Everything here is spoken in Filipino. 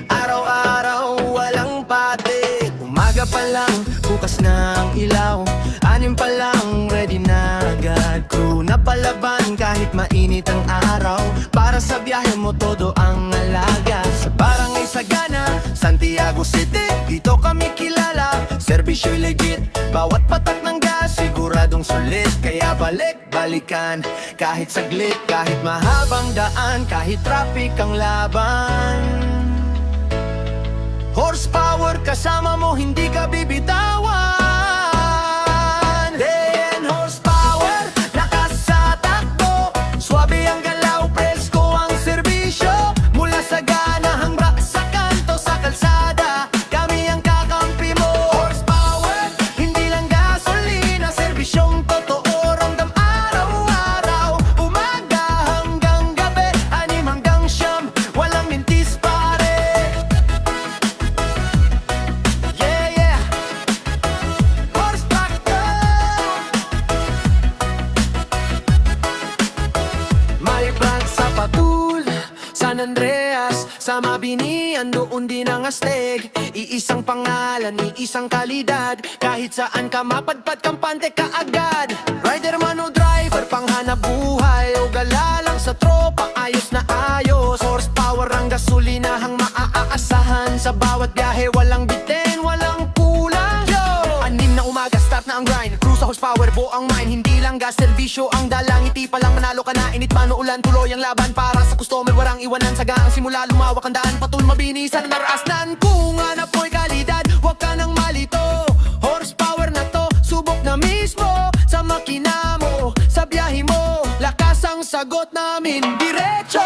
araw-araw walang pati. Umaga pa lang, bukas na ang ilaw, anim pa lang, ready na agad. Crew na palaban kahit mainit ang araw, para sa biyahe mo todo ang alaga. Sa Barangay Sagana, Santiago City, dito kami kilala, servisyo'y legit. Bawat patak ng gas, siguradong sulit. Kaya balik-balikan, kahit saglit, kahit mahabang daan, kahit traffic ang laban. Horsepower kasama mo, hindi ka bibitawan. DN Horsepower, lakas sa takbo, swabe ang galaw, presko ang serbisyo. Mula sa gana hanggang sa kanto, sa kalsada, kami ang kakampi mo. Horsepower, hindi lang gasolina, serbisyong totoo, ramdam araw-araw. Umaga hanggang gabi, 6 hanggang 9, walang mintis pare. San Andreas, sa Mabinian, doon din ang astig. Iisang pangalan, iisang kalidad, kahit saan ka mapadpad, kampante ka agad. Rider man o driver, panghanap buhay, o gala lang sa tropa, ayos na ayos. Horsepower ang gasolinahang maaasahan, sa bawat biyahe walang bitin, walang kulang. Yo! 6 na umaga, start na ang grind, crew sa horsepower, buo ang mind. Hindi lang gas, serbisyo ang dalang, ngiti pa lang manalo ka na. Init man o ulan, tuloy ang laban, para sa customer warang iwanan. Sagang simula lumawak ang daan, patul mabinisan narasnan. Kung hanap mo'y kalidad, huwag ka nang malito. Horsepower na to, subok na mismo. Sa makina mo, sa biyahe mo, lakas ang sagot namin, diretso.